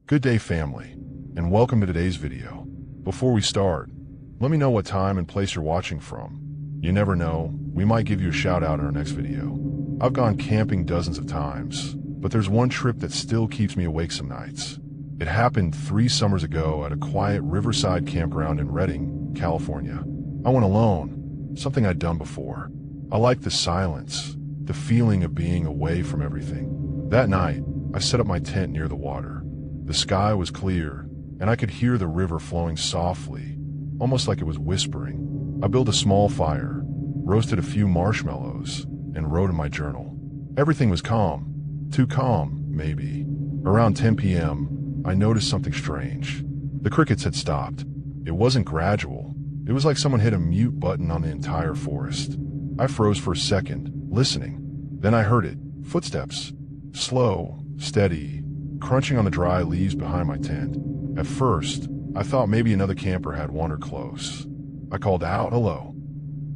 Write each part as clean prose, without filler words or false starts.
Good day, family, and welcome to today's video. Before we start, let me know what time and place you're watching from. You never know, we might give you a shout out in our next video. I've gone camping dozens of times, but there's one trip that still keeps me awake some nights. It happened 3 summers ago at a quiet riverside campground in Redding, California. I went alone, something I'd done before. I liked the silence, the feeling of being away from everything. That night, I set up my tent near the water. The sky was clear, and I could hear the river flowing softly, almost like it was whispering. I built a small fire, roasted a few marshmallows, and wrote in my journal. Everything was calm. Too calm, maybe. Around 10 p.m., I noticed something strange. The crickets had stopped. It wasn't gradual. It was like someone hit a mute button on the entire forest. I froze for a second, listening. Then I heard it. Footsteps. Slow, steady, crunching on the dry leaves behind my tent. At first, I thought maybe another camper had wandered close. I called out, "Hello."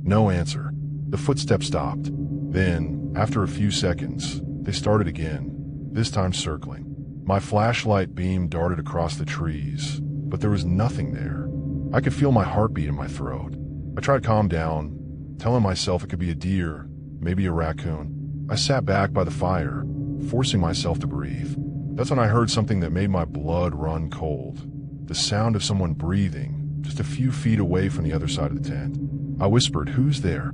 No answer. The footsteps stopped. Then, after a few seconds, they started again, this time circling. My flashlight beam darted across the trees, but there was nothing there. I could feel my heartbeat in my throat. I tried to calm down, telling myself it could be a deer, maybe a raccoon. I sat back by the fire, forcing myself to breathe. That's when I heard something that made my blood run cold. The sound of someone breathing, just a few feet away from the other side of the tent. I whispered, "Who's there?"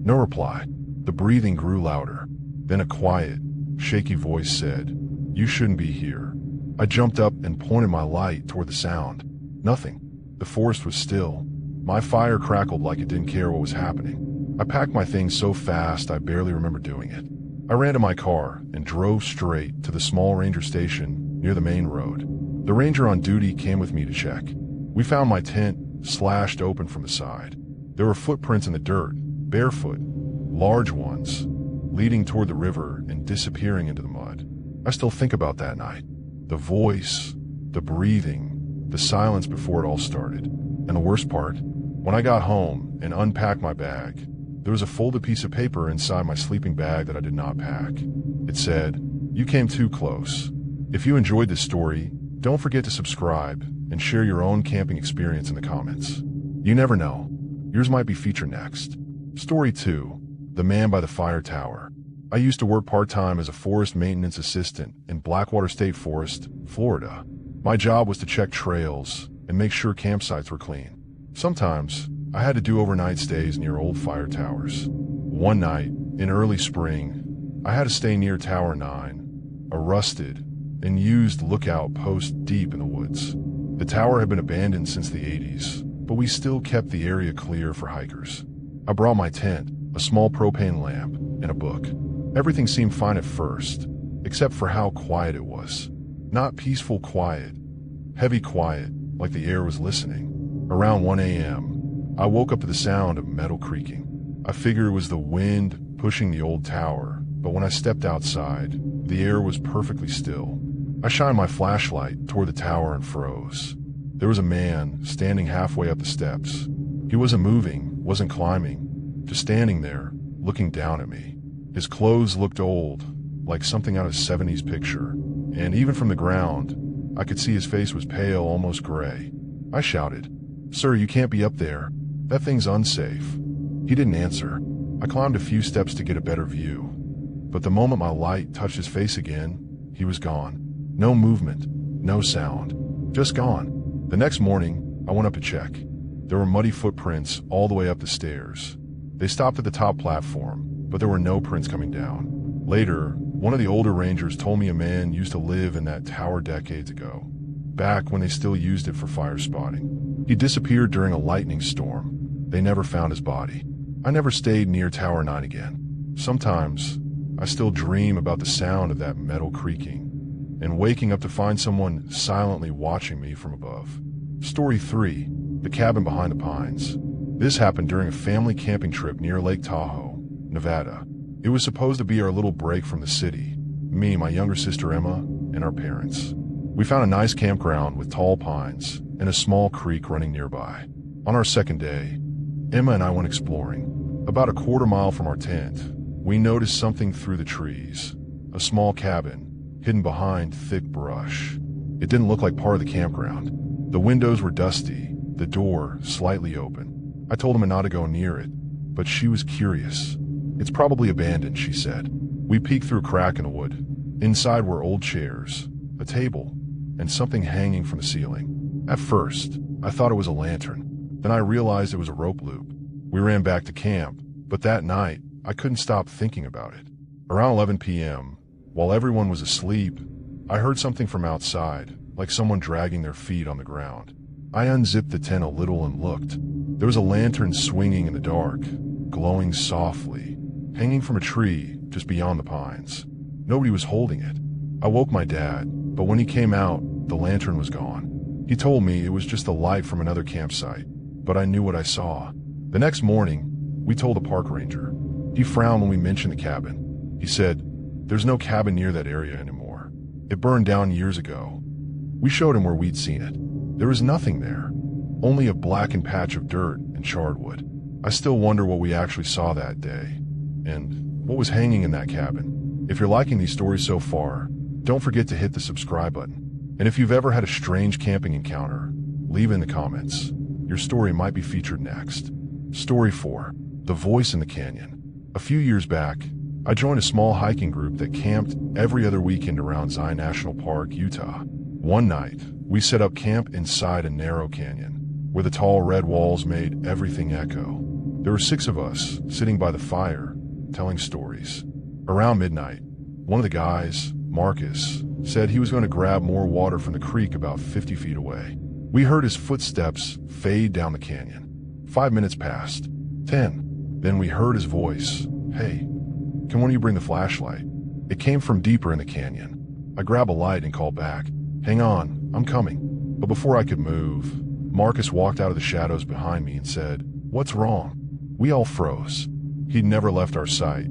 No reply. The breathing grew louder. Then a quiet, shaky voice said, "You shouldn't be here." I jumped up and pointed my light toward the sound. Nothing. The forest was still. My fire crackled like it didn't care what was happening. I packed my things so fast I barely remember doing it. I ran to my car and drove straight to the small ranger station near the main road. The ranger on duty came with me to check. We found my tent slashed open from the side. There were footprints in the dirt, barefoot, large ones, leading toward the river and disappearing into the mud. I still think about that night. The voice, the breathing, the silence before it all started. And the worst part, when I got home and unpacked my bag, there was a folded piece of paper inside my sleeping bag that I did not pack. It said, "You came too close." If you enjoyed this story, don't forget to subscribe and share your own camping experience in the comments. You never know, yours might be featured next. Story 2, The Man by the Fire Tower. I used to work part-time as a forest maintenance assistant in Blackwater State Forest, Florida. My job was to check trails and make sure campsites were clean. Sometimes, I had to do overnight stays near old fire towers. One night, in early spring, I had to stay near Tower 9, a rusted and used lookout post deep in the woods. The tower had been abandoned since the 80s, but we still kept the area clear for hikers. I brought my tent, a small propane lamp, and a book. Everything seemed fine at first, except for how quiet it was. Not peaceful quiet, heavy quiet, like the air was listening. Around 1 a.m., I woke up to the sound of metal creaking. I figured it was the wind pushing the old tower, but when I stepped outside, the air was perfectly still. I shined my flashlight toward the tower and froze. There was a man standing halfway up the steps. He wasn't moving, wasn't climbing, just standing there, looking down at me. His clothes looked old, like something out of a 70s picture, and even from the ground, I could see his face was pale, almost gray. I shouted, "Sir, you can't be up there. That thing's unsafe." He didn't answer. I climbed a few steps to get a better view. But the moment my light touched his face again, he was gone. No movement, no sound, just gone. The next morning, I went up to check. There were muddy footprints all the way up the stairs. They stopped at the top platform, but there were no prints coming down. Later, one of the older rangers told me a man used to live in that tower decades ago, back when they still used it for fire spotting. He disappeared during a lightning storm. They never found his body. I never stayed near Tower 9 again. Sometimes, I still dream about the sound of that metal creaking, and waking up to find someone silently watching me from above. Story 3, The Cabin Behind the Pines. This happened during a family camping trip near Lake Tahoe, Nevada. It was supposed to be our little break from the city, me, my younger sister Emma, and our parents. We found a nice campground with tall pines and a small creek running nearby. On our second day, Emma and I went exploring. About a quarter mile from our tent, we noticed something through the trees, a small cabin hidden behind thick brush. It didn't look like part of the campground. The windows were dusty, the door slightly open. I told Emma not to go near it, but she was curious. "It's probably abandoned," she said. We peeked through a crack in the wood. Inside were old chairs, a table, and something hanging from the ceiling. At first, I thought it was a lantern. Then I realized it was a rope loop. We ran back to camp, but that night, I couldn't stop thinking about it. Around 11 p.m., while everyone was asleep, I heard something from outside, like someone dragging their feet on the ground. I unzipped the tent a little and looked. There was a lantern swinging in the dark, glowing softly, hanging from a tree just beyond the pines. Nobody was holding it. I woke my dad, but when he came out, the lantern was gone. He told me it was just a light from another campsite, but I knew what I saw. The next morning, we told the park ranger. He frowned when we mentioned the cabin. He said, "There's no cabin near that area anymore. It burned down years ago." We showed him where we'd seen it. There was nothing there, only a blackened patch of dirt and charred wood. I still wonder what we actually saw that day, and what was hanging in that cabin. If you're liking these stories so far, don't forget to hit the subscribe button. And if you've ever had a strange camping encounter, leave in the comments. Your story might be featured next. Story 4. The Voice in the Canyon. A few years back, I joined a small hiking group that camped every other weekend around Zion National Park, Utah. One night, we set up camp inside a narrow canyon, where the tall red walls made everything echo. There were 6 of us sitting by the fire, telling stories. Around midnight, one of the guys, Marcus, said he was going to grab more water from the creek about 50 feet away. We heard his footsteps fade down the canyon. 5 minutes passed. 10. Then we heard his voice. "Hey, can one of you bring the flashlight?" It came from deeper in the canyon. I grabbed a light and called back, "Hang on, I'm coming." But before I could move, Marcus walked out of the shadows behind me and said, "What's wrong?" We all froze. He'd never left our sight.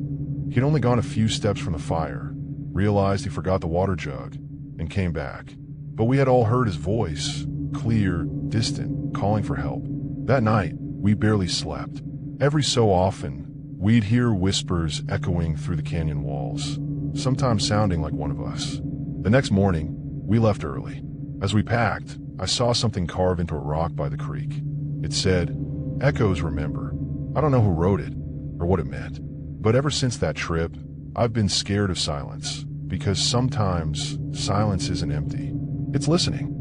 He'd only gone a few steps from the fire, realized he forgot the water jug, and came back. But we had all heard his voice, clear, distant, calling for help. That night, we barely slept. Every so often, we'd hear whispers echoing through the canyon walls, sometimes sounding like one of us. The next morning, we left early. As we packed, I saw something carved into a rock by the creek. It said, "Echoes remember." I don't know who wrote it or what it meant, but ever since that trip, I've been scared of silence, because sometimes silence isn't empty. It's listening.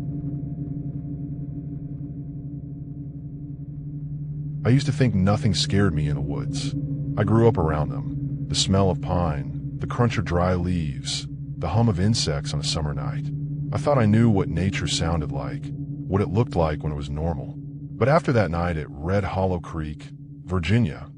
I used to think nothing scared me in the woods. I grew up around them. The smell of pine, the crunch of dry leaves, the hum of insects on a summer night. I thought I knew what nature sounded like, what it looked like when it was normal. But after that night at Red Hollow Creek, Virginia,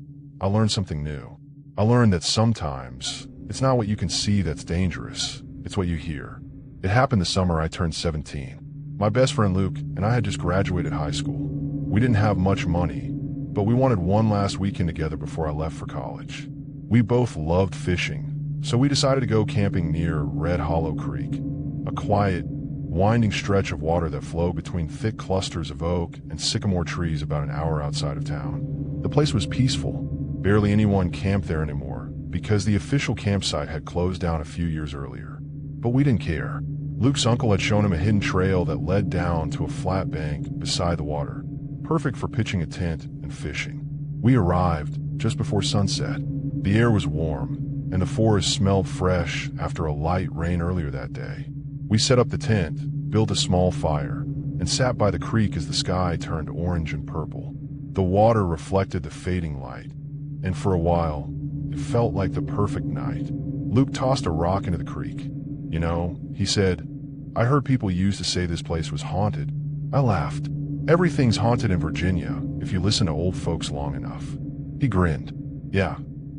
I learned something new. I learned that sometimes it's not what you can see that's dangerous, it's what you hear. It happened the summer I turned 17. My best friend Luke and I had just graduated high school. We didn't have much money, but we wanted one last weekend together before I left for college. We both loved fishing, so we decided to go camping near Red Hollow Creek, a quiet, winding stretch of water that flowed between thick clusters of oak and sycamore trees about an hour outside of town. The place was peaceful. Barely anyone camped there anymore because the official campsite had closed down a few years earlier. But we didn't care. Luke's uncle had shown him a hidden trail that led down to a flat bank beside the water, perfect for pitching a tent and fishing. We arrived just before sunset. The air was warm, and the forest smelled fresh after a light rain earlier that day. We set up the tent, built a small fire, and sat by the creek as the sky turned orange and purple. The water reflected the fading light, and for a while, it felt like the perfect night. Luke tossed a rock into the creek. "You know," he said, "I heard people used to say this place was haunted." I laughed. "Everything's haunted in Virginia if you listen to old folks long enough." He grinned. "Yeah,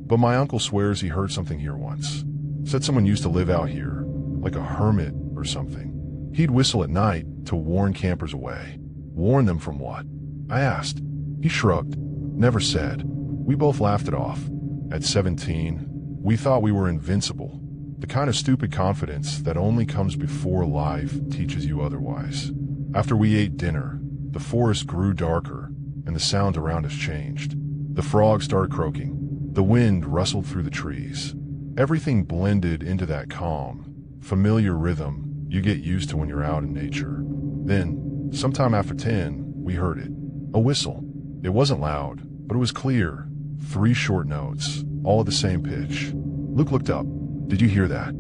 but my uncle swears he heard something here once. Said someone used to live out here, like a hermit or something. He'd whistle at night to warn campers away." "Warn them from what?" I asked. He shrugged. "Never said." We both laughed it off. At 17, we thought we were invincible, the kind of stupid confidence that only comes before life teaches you otherwise. After we ate dinner, the forest grew darker, and the sounds around us changed. The frogs started croaking. The wind rustled through the trees. Everything blended into that calm, familiar rhythm you get used to when you're out in nature. Then, sometime after 10, we heard it. A whistle. It wasn't loud, but it was clear. 3 short notes, all at the same pitch. Luke looked up. Did you hear that?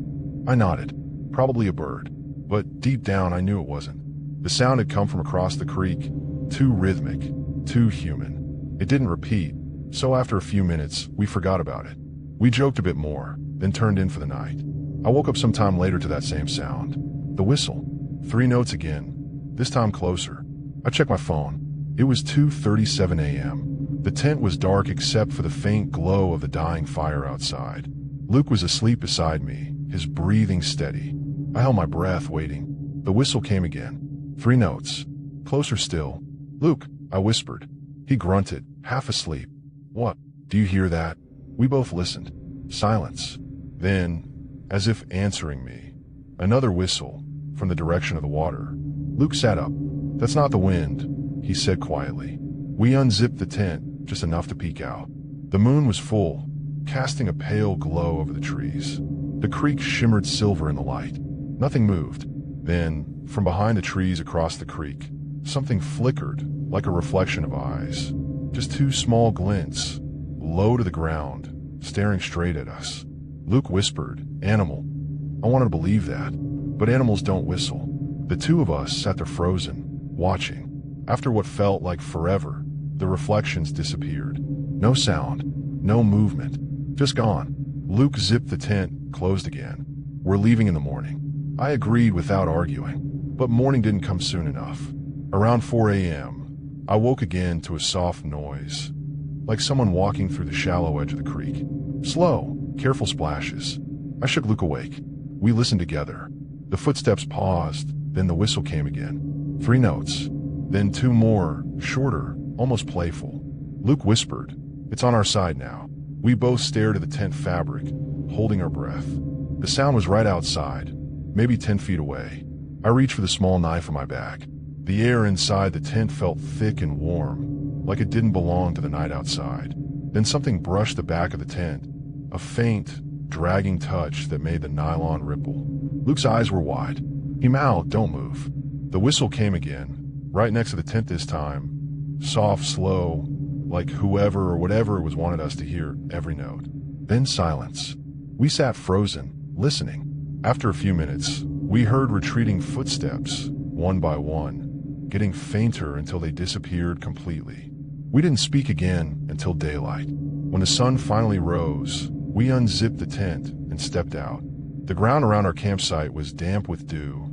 I nodded. Probably a bird. But deep down, I knew it wasn't. The sound had come from across the creek. Too rhythmic. Too human. It didn't repeat, so after a few minutes, we forgot about it. We joked a bit more, then turned in for the night. I woke up sometime later to that same sound. The whistle. 3 notes again, this time closer. I checked my phone. It was 2:37 a.m. The tent was dark except for the faint glow of the dying fire outside. Luke was asleep beside me, his breathing steady. I held my breath, waiting. The whistle came again. 3 notes. Closer still. Luke, I whispered. He grunted, half asleep. What? Do you hear that? We both listened. Silence. Then, as if answering me, another whistle from the direction of the water. Luke sat up. That's not the wind, he said quietly. We unzipped the tent, just enough to peek out. The moon was full, casting a pale glow over the trees. The creek shimmered silver in the light. Nothing moved. Then, from behind the trees across the creek, something flickered, like a reflection of eyes. Just 2 small glints, low to the ground, staring straight at us. Luke whispered, "Animal." I wanted to believe that, but animals don't whistle. The 2 of us sat there frozen, watching. After what felt like forever, the reflections disappeared. No sound, no movement, just gone. Luke zipped the tent, closed again. We're leaving in the morning. I agreed without arguing, but morning didn't come soon enough. Around 4 a.m., I woke again to a soft noise, like someone walking through the shallow edge of the creek. Slow, careful splashes. I shook Luke awake. We listened together. The footsteps paused, then the whistle came again. 3 notes, then 2 more, shorter, almost playful. Luke whispered, "It's on our side now." We both stared at the tent fabric, holding our breath. The sound was right outside, maybe 10 feet away. I reached for the small knife on my back. The air inside the tent felt thick and warm, like it didn't belong to the night outside. Then something brushed the back of the tent, a faint, dragging touch that made the nylon ripple. Luke's eyes were wide. He mouthed, "Don't move." The whistle came again, right next to the tent this time, soft, slow, like whoever or whatever was wanted us to hear every note. Then silence. We sat frozen, listening. After a few minutes, we heard retreating footsteps, one by one, getting fainter until they disappeared completely. We didn't speak again until daylight. When the sun finally rose, we unzipped the tent and stepped out. The ground around our campsite was damp with dew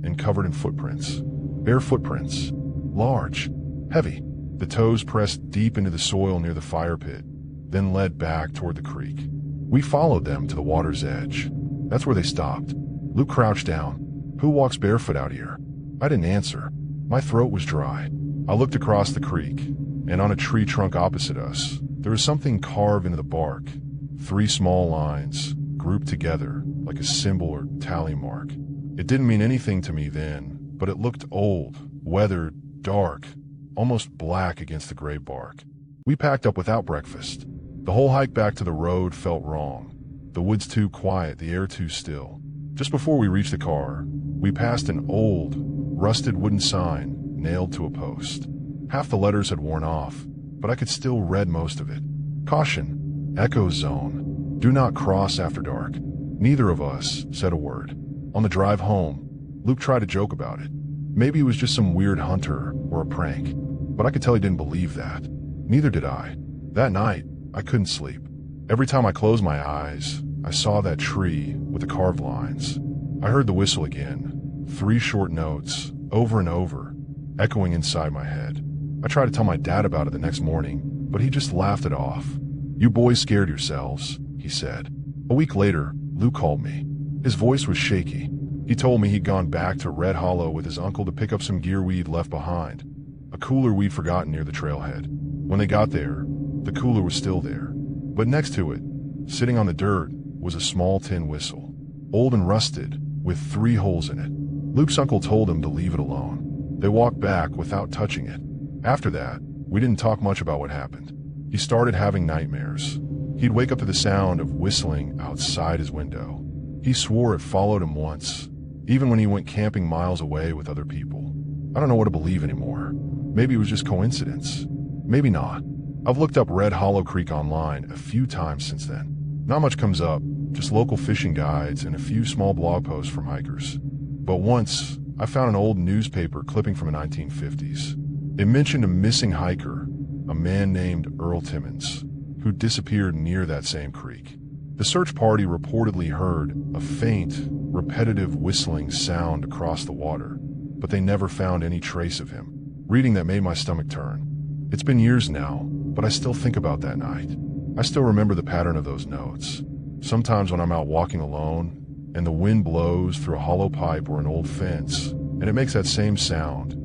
and covered in footprints. Bare footprints. Large. Heavy. The toes pressed deep into the soil near the fire pit, then led back toward the creek. We followed them to the water's edge. That's where they stopped. Luke crouched down. "Who walks barefoot out here?" I didn't answer. My throat was dry. I looked across the creek, and on a tree trunk opposite us, there was something carved into the bark. 3 small lines, grouped together like a symbol or tally mark. It didn't mean anything to me then, but it looked old, weathered, dark, almost black against the gray bark. We packed up without breakfast. The whole hike back to the road felt wrong. The woods too quiet, the air too still. Just before we reached the car, we passed an old, rusted wooden sign nailed to a post. Half the letters had worn off, but I could still read most of it. Caution, echo zone, do not cross after dark. Neither of us said a word. On the drive home, Luke tried to joke about it. Maybe it was just some weird hunter or a prank, but I could tell he didn't believe that. Neither did I. That night, I couldn't sleep. Every time I closed my eyes, I saw that tree with the carved lines. I heard the whistle again, 3 short notes, over and over, echoing inside my head. I tried to tell my dad about it the next morning, but he just laughed it off. "You boys scared yourselves," he said. A week later, Luke called me. His voice was shaky. He told me he'd gone back to Red Hollow with his uncle to pick up some gear we'd left behind, a cooler we'd forgotten near the trailhead. When they got there, the cooler was still there, but next to it, sitting on the dirt, was a small tin whistle, old and rusted, with 3 holes in it. Luke's uncle told him to leave it alone. They walked back without touching it. After that, we didn't talk much about what happened. He started having nightmares. He'd wake up to the sound of whistling outside his window. He swore it followed him once, even when he went camping miles away with other people. I don't know what to believe anymore. Maybe it was just coincidence. Maybe not. I've looked up Red Hollow Creek online a few times since then. Not much comes up, just local fishing guides and a few small blog posts from hikers. But once, I found an old newspaper clipping from the 1950s. It mentioned a missing hiker, a man named Earl Timmons, who disappeared near that same creek. The search party reportedly heard a faint, repetitive whistling sound across the water, but they never found any trace of him. Reading that made my stomach turn. It's been years now, but I still think about that night. I still remember the pattern of those notes. Sometimes when I'm out walking alone, and the wind blows through a hollow pipe or an old fence, and it makes that same sound.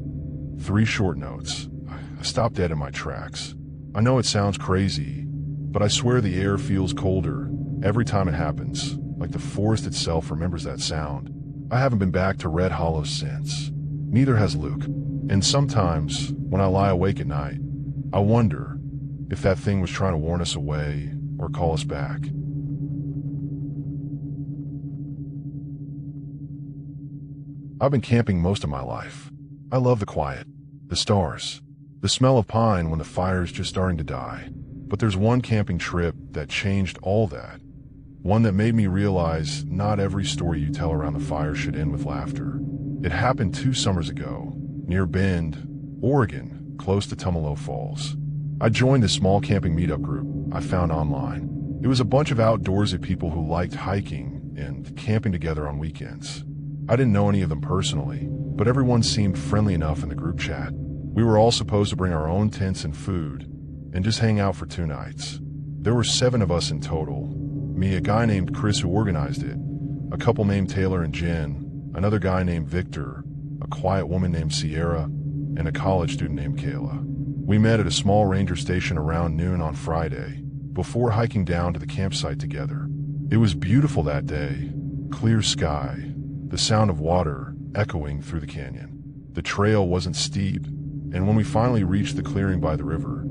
3 short notes. I stop dead in my tracks. I know it sounds crazy, but I swear the air feels colder every time it happens, like the forest itself remembers that sound. I haven't been back to Red Hollow since. Neither has Luke. And sometimes, when I lie awake at night, I wonder if that thing was trying to warn us away or call us back. I've been camping most of my life. I love the quiet, the stars, the smell of pine when the fire's just starting to die. But there's one camping trip that changed all that. One that made me realize not every story you tell around the fire should end with laughter. It happened 2 summers ago, near Bend, Oregon, close to Tumalo Falls. I joined this small camping meetup group I found online. It was a bunch of outdoorsy people who liked hiking and camping together on weekends. I didn't know any of them personally, but everyone seemed friendly enough in the group chat. We were all supposed to bring our own tents and food and just hang out for 2 nights. There were 7 of us in total. Me, a guy named Chris who organized it, a couple named Taylor and Jen, another guy named Victor, a quiet woman named Sierra, and a college student named Kayla. We met at a small ranger station around noon on Friday, before hiking down to the campsite together. It was beautiful that day, clear sky, the sound of water echoing through the canyon. The trail wasn't steep, and when we finally reached the clearing by the river,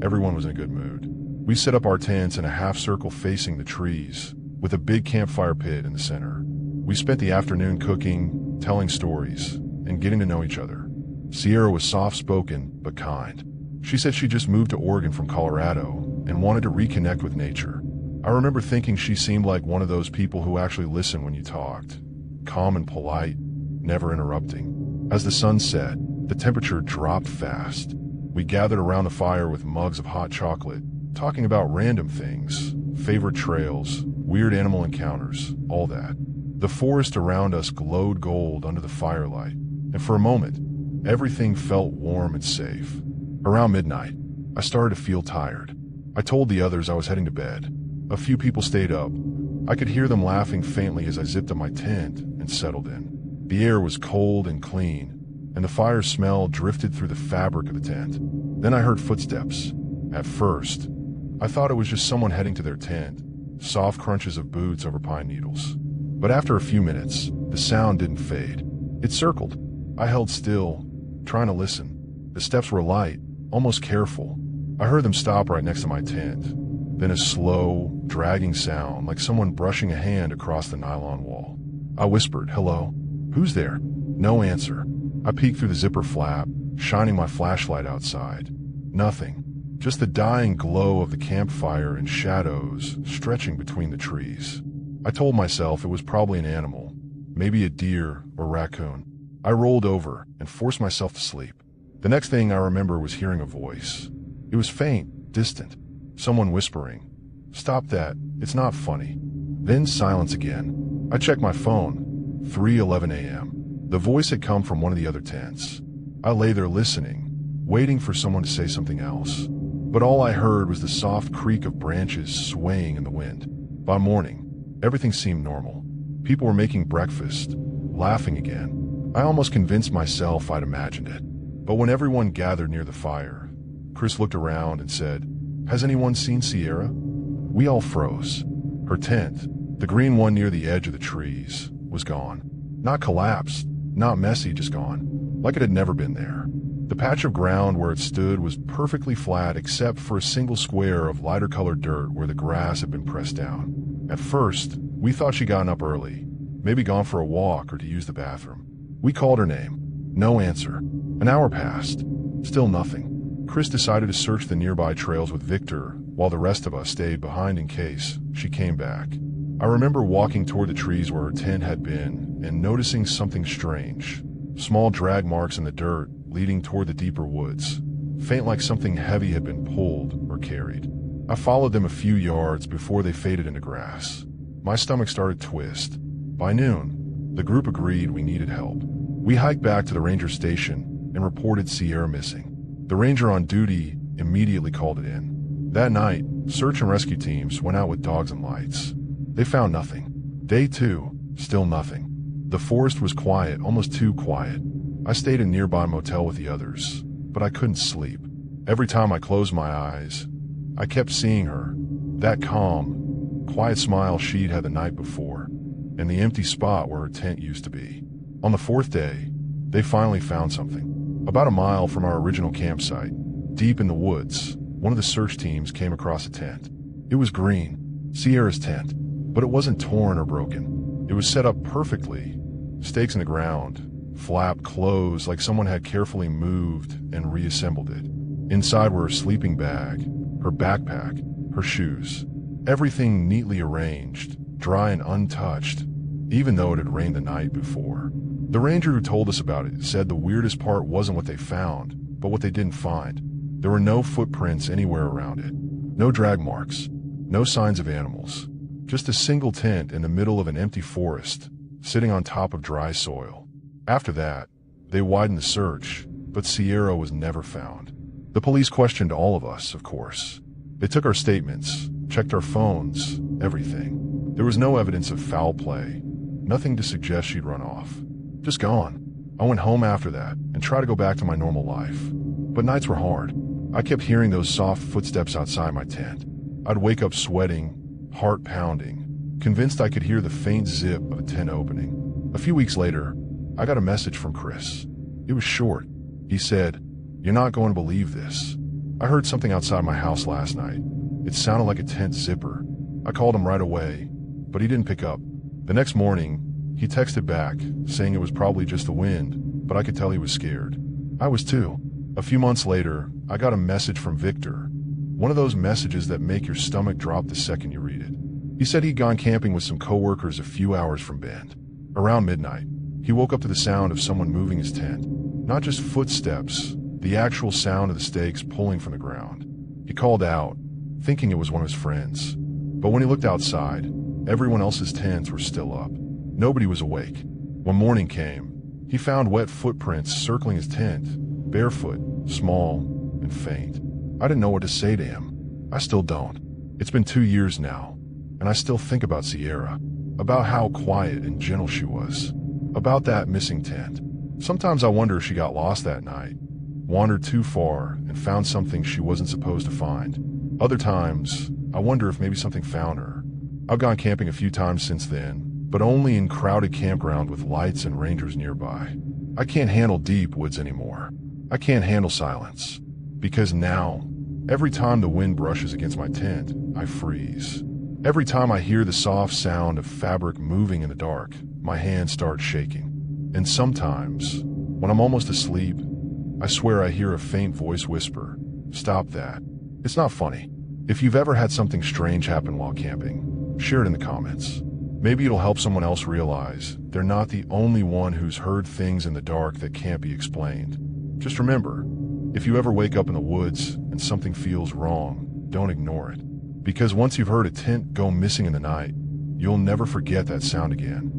everyone was in a good mood. We set up our tents in a half circle facing the trees, with a big campfire pit in the center. We spent the afternoon cooking, telling stories, and getting to know each other. Sierra was soft-spoken but kind. She said she just moved to Oregon from Colorado and wanted to reconnect with nature. I remember thinking she seemed like one of those people who actually listened when you talked, calm and polite, never interrupting. As the sun set, the temperature dropped fast. We gathered around the fire with mugs of hot chocolate, talking about random things, favorite trails, weird animal encounters, all that. The forest around us glowed gold under the firelight, and for a moment, everything felt warm and safe. Around midnight, I started to feel tired. I told the others I was heading to bed. A few people stayed up. I could hear them laughing faintly as I zipped up my tent and settled in. The air was cold and clean, and the fire smell drifted through the fabric of the tent. Then I heard footsteps. At first, I thought it was just someone heading to their tent, soft crunches of boots over pine needles. But after a few minutes, the sound didn't fade. It circled. I held still, trying to listen. The steps were light, almost careful. I heard them stop right next to my tent. Then a slow, dragging sound, like someone brushing a hand across the nylon wall. I whispered, "Hello? Who's there?" No answer. I peeked through the zipper flap, shining my flashlight outside. Nothing. Just the dying glow of the campfire and shadows stretching between the trees. I told myself it was probably an animal, maybe a deer or raccoon. I rolled over and forced myself to sleep. The next thing I remember was hearing a voice. It was faint, distant, someone whispering, "Stop that, it's not funny." Then silence again. I checked my phone, 3:11 a.m. The voice had come from one of the other tents. I lay there listening, waiting for someone to say something else. But all I heard was the soft creak of branches swaying in the wind. By morning, everything seemed normal. People were making breakfast, laughing again. I almost convinced myself I'd imagined it. But when everyone gathered near the fire, Chris looked around and said, "Has anyone seen Sierra?" We all froze. Her tent, the green one near the edge of the trees, was gone. Not collapsed, not messy, just gone. Like it had never been there. The patch of ground where it stood was perfectly flat except for a single square of lighter colored dirt where the grass had been pressed down. At first, we thought she'd gotten up early, Maybe gone for a walk or to use the bathroom. We called her name. No answer. An hour passed. Still nothing. Chris decided to search the nearby trails with Victor, while the rest of us stayed behind in case she came back. I remember walking toward the trees where her tent had been and noticing something strange. Small drag marks in the dirt leading toward the deeper woods, faint like something heavy had been pulled or carried. I followed them a few yards before they faded into grass. My stomach started to twist. By noon, the group agreed we needed help. We hiked back to the ranger station and reported Sierra missing. The ranger on duty immediately called it in. That night, search and rescue teams went out with dogs and lights. They found nothing. Day 2, still nothing. The forest was quiet, almost too quiet. I stayed in a nearby motel with the others, but I couldn't sleep. Every time I closed my eyes, I kept seeing her, that calm, quiet smile she'd had the night before, and the empty spot where her tent used to be. On the 4th day, they finally found something. About a mile from our original campsite, deep in the woods, one of the search teams came across a tent. It was green, Sierra's tent, but it wasn't torn or broken. It was set up perfectly, stakes in the ground, flap closed like someone had carefully moved and reassembled it. Inside were her sleeping bag, her backpack, her shoes. Everything neatly arranged, dry and untouched, even though it had rained the night before. The ranger who told us about it said the weirdest part wasn't what they found, but what they didn't find. There were no footprints anywhere around it. No drag marks. No signs of animals. Just a single tent in the middle of an empty forest, sitting on top of dry soil. After that, they widened the search, but Sierra was never found. The police questioned all of us, of course. They took our statements, checked our phones, everything. There was no evidence of foul play, nothing to suggest she'd run off. Just gone. I went home after that and tried to go back to my normal life. But nights were hard. I kept hearing those soft footsteps outside my tent. I'd wake up sweating, heart pounding, convinced I could hear the faint zip of a tent opening. A few weeks later, I got a message from Chris. It was short. He said, "You're not going to believe this. I heard something outside my house last night. It sounded like a tent zipper." I called him right away, but he didn't pick up. The next morning, he texted back, saying it was probably just the wind, but I could tell he was scared. I was too. A few months later, I got a message from Victor. One of those messages that make your stomach drop the second you read it. He said he'd gone camping with some coworkers a few hours from Bend. Around midnight, he woke up to the sound of someone moving his tent. Not just footsteps, the actual sound of the stakes pulling from the ground. He called out, thinking it was one of his friends. But when he looked outside, everyone else's tents were still up. Nobody was awake. When morning came, he found wet footprints circling his tent, barefoot, small, and faint. I didn't know what to say to him. I still don't. It's been 2 years now, and I still think about Sierra, about how quiet and gentle she was, about that missing tent. Sometimes I wonder if she got lost that night, wandered too far, and found something she wasn't supposed to find. Other times, I wonder if maybe something found her. I've gone camping a few times since then, but only in crowded campground with lights and rangers nearby. I can't handle deep woods anymore. I can't handle silence. Because now, every time the wind brushes against my tent, I freeze. Every time I hear the soft sound of fabric moving in the dark, my hands start shaking. And sometimes, when I'm almost asleep, I swear I hear a faint voice whisper, "Stop that." It's not funny. If you've ever had something strange happen while camping, share it in the comments. Maybe it'll help someone else realize they're not the only one who's heard things in the dark that can't be explained. Just remember, if you ever wake up in the woods and something feels wrong, don't ignore it. Because once you've heard a tent go missing in the night, you'll never forget that sound again.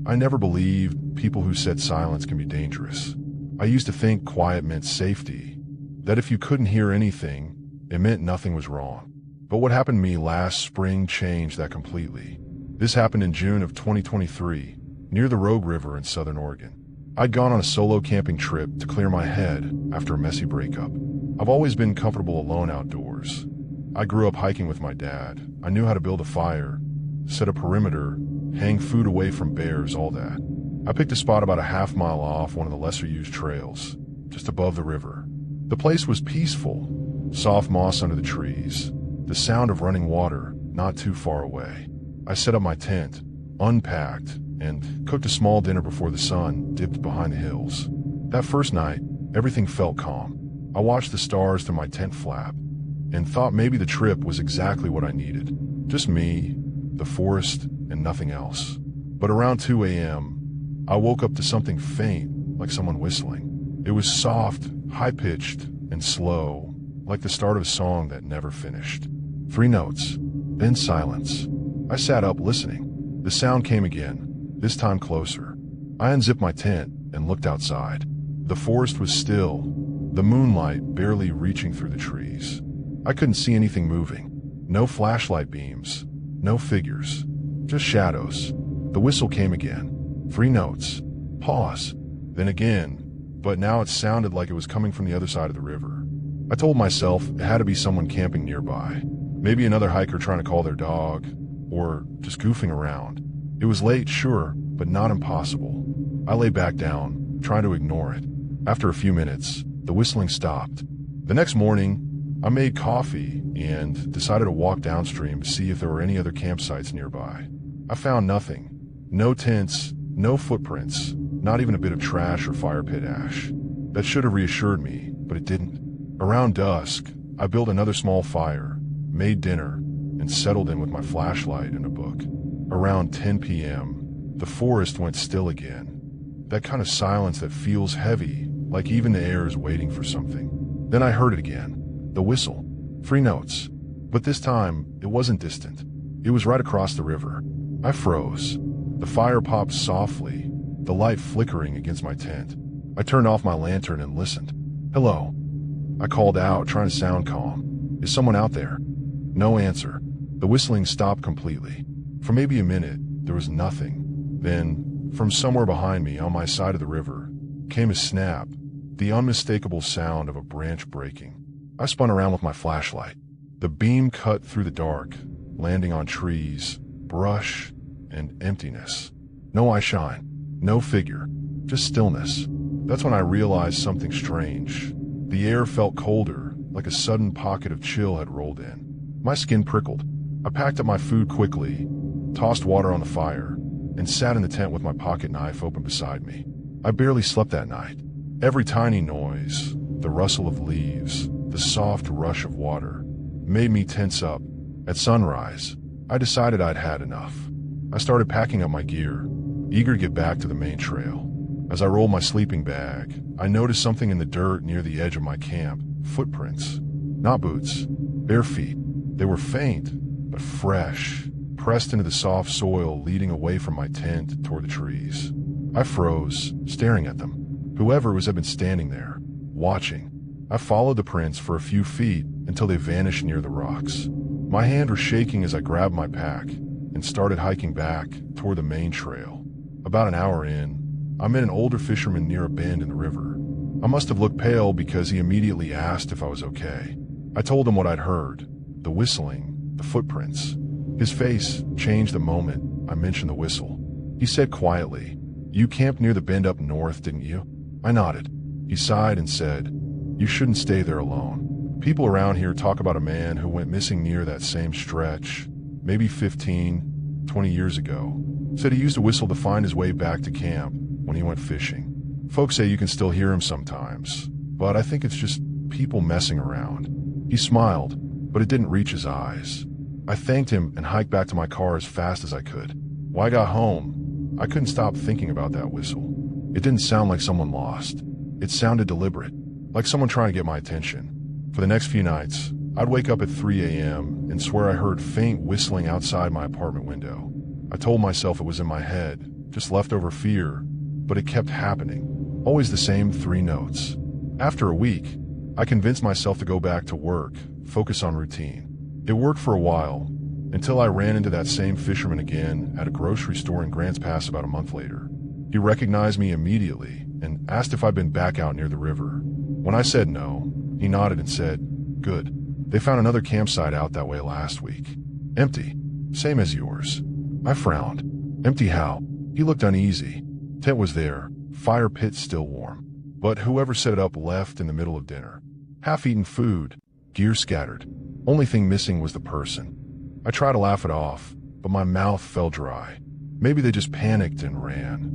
I never believed people who said silence can be dangerous. I used to think quiet meant safety, that if you couldn't hear anything, it meant nothing was wrong. But what happened to me last spring changed that completely. This happened in June of 2023, near the Rogue River in southern Oregon. I'd gone on a solo camping trip to clear my head after a messy breakup. I've always been comfortable alone outdoors. I grew up hiking with my dad. I knew how to build a fire, set a perimeter, hang food away from bears, all that. I picked a spot about a half-mile off one of the lesser-used trails, just above the river. The place was peaceful, soft moss under the trees, the sound of running water not too far away. I set up my tent, unpacked, and cooked a small dinner before the sun dipped behind the hills. That first night, everything felt calm. I watched the stars through my tent flap and thought maybe the trip was exactly what I needed. Just me, the forest, and nothing else. But around 2 a.m., I woke up to something faint, like someone whistling. It was soft, high-pitched, and slow, like the start of a song that never finished. 3 notes, then silence. I sat up listening. The sound came again, this time closer. I unzipped my tent and looked outside. The forest was still, the moonlight barely reaching through the trees. I couldn't see anything moving. No flashlight beams, no figures, just shadows. The whistle came again. 3 notes. Pause. Then again, but now it sounded like it was coming from the other side of the river. I told myself it had to be someone camping nearby. Maybe another hiker trying to call their dog, or just goofing around. It was late, sure, but not impossible. I lay back down, trying to ignore it. After a few minutes, the whistling stopped. The next morning, I made coffee and decided to walk downstream to see if there were any other campsites nearby. I found nothing. No tents, no footprints, not even a bit of trash or fire pit ash. That should have reassured me, but it didn't. Around dusk, I built another small fire, made dinner, and settled in with my flashlight and a book. Around 10 p.m., the forest went still again. That kind of silence that feels heavy, like even the air is waiting for something. Then I heard it again. The whistle. 3 notes. But this time, it wasn't distant. It was right across the river. I froze. The fire popped softly, the light flickering against my tent. I turned off my lantern and listened. Hello. I called out, trying to sound calm. Is someone out there? No answer. The whistling stopped completely. For maybe a minute, there was nothing. Then, from somewhere behind me on my side of the river, came a snap, the unmistakable sound of a branch breaking. I spun around with my flashlight. The beam cut through the dark, landing on trees, brush, and emptiness. No eye shine, no figure, just stillness. That's when I realized something strange. The air felt colder, like a sudden pocket of chill had rolled in. My skin prickled. I packed up my food quickly, tossed water on the fire, and sat in the tent with my pocket knife open beside me. I barely slept that night. Every tiny noise, the rustle of leaves, the soft rush of water, made me tense up. At sunrise, I decided I'd had enough. I started packing up my gear, eager to get back to the main trail. As I rolled my sleeping bag, I noticed something in the dirt near the edge of my camp. Footprints. Not boots. Bare feet. They were faint, but fresh, pressed into the soft soil leading away from my tent toward the trees. I froze, staring at them. Whoever was had been standing there, watching. I followed the prints for a few feet until they vanished near the rocks. My hand was shaking as I grabbed my pack and started hiking back toward the main trail. About an hour in, I met an older fisherman near a bend in the river. I must have looked pale because he immediately asked if I was okay. I told him what I'd heard, the whistling, the footprints. His face changed the moment I mentioned the whistle. He said quietly, "You camped near the bend up north, didn't you?" I nodded. He sighed and said, "You shouldn't stay there alone. People around here talk about a man who went missing near that same stretch, maybe 15, 20 years ago. Said he used a whistle to find his way back to camp when he went fishing. Folks say you can still hear him sometimes, but I think it's just people messing around." He smiled, but it didn't reach his eyes. I thanked him and hiked back to my car as fast as I could. When I got home, I couldn't stop thinking about that whistle. It didn't sound like someone lost. It sounded deliberate, like someone trying to get my attention. For the next few nights, I'd wake up at 3 a.m. and swear I heard faint whistling outside my apartment window. I told myself it was in my head, just leftover fear, but it kept happening. Always the same 3 notes. After a week, I convinced myself to go back to work, focus on routine. It worked for a while, until I ran into that same fisherman again at a grocery store in Grants Pass about a month later. He recognized me immediately and asked if I'd been back out near the river. When I said no, he nodded and said, "Good. They found another campsite out that way last week. Empty. Same as yours." I frowned. "Empty how?" He looked uneasy. Tent was there, fire pit still warm. But whoever set it up left in the middle of dinner. Half-eaten food, gear scattered. Only thing missing was the person. I tried to laugh it off, but my mouth fell dry. Maybe they just panicked and ran.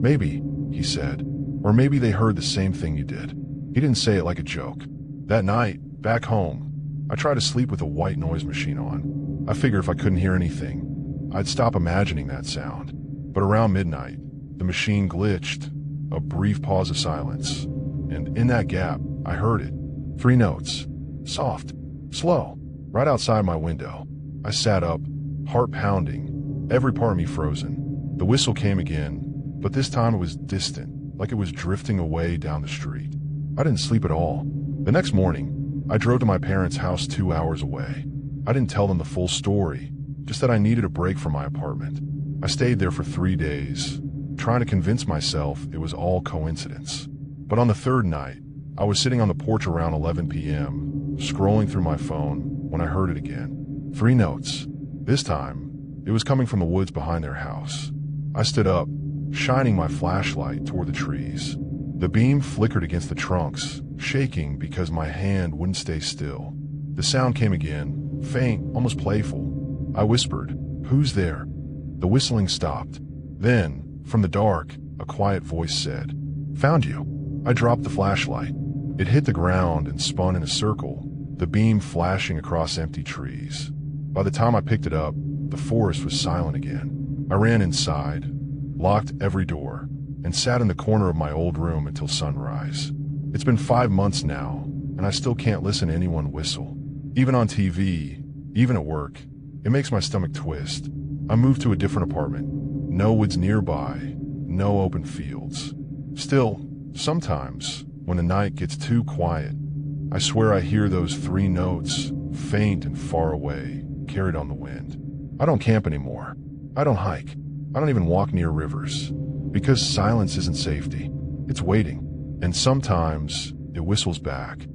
Maybe, he said, or maybe they heard the same thing you did. He didn't say it like a joke. That night, back home, I tried to sleep with a white noise machine on. I figured if I couldn't hear anything, I'd stop imagining that sound. But around midnight, the machine glitched, a brief pause of silence, and in that gap, I heard it. 3 notes. Soft, slow, right outside my window. I sat up, heart pounding, every part of me frozen. The whistle came again, but this time it was distant, like it was drifting away down the street. I didn't sleep at all. The next morning, I drove to my parents' house 2 hours away. I didn't tell them the full story, just that I needed a break from my apartment. I stayed there for 3 days, trying to convince myself it was all coincidence. But on the third night, I was sitting on the porch around 11 p.m., scrolling through my phone when I heard it again. 3 notes. This time, it was coming from the woods behind their house. I stood up, shining my flashlight toward the trees. The beam flickered against the trunks, shaking because my hand wouldn't stay still. The sound came again, faint, almost playful. I whispered, "Who's there?" The whistling stopped. Then, from the dark, a quiet voice said, "Found you." I dropped the flashlight. It hit the ground and spun in a circle, the beam flashing across empty trees. By the time I picked it up, the forest was silent again. I ran inside, locked every door, and sat in the corner of my old room until sunrise. It's been 5 months now, and I still can't listen to anyone whistle. Even on TV, even at work, it makes my stomach twist. I moved to a different apartment. No woods nearby, no open fields. Still, sometimes, when the night gets too quiet, I swear I hear those 3 notes, faint and far away, carried on the wind. I don't camp anymore. I don't hike. I don't even walk near rivers. Because silence isn't safety. It's waiting. And sometimes, it whistles back.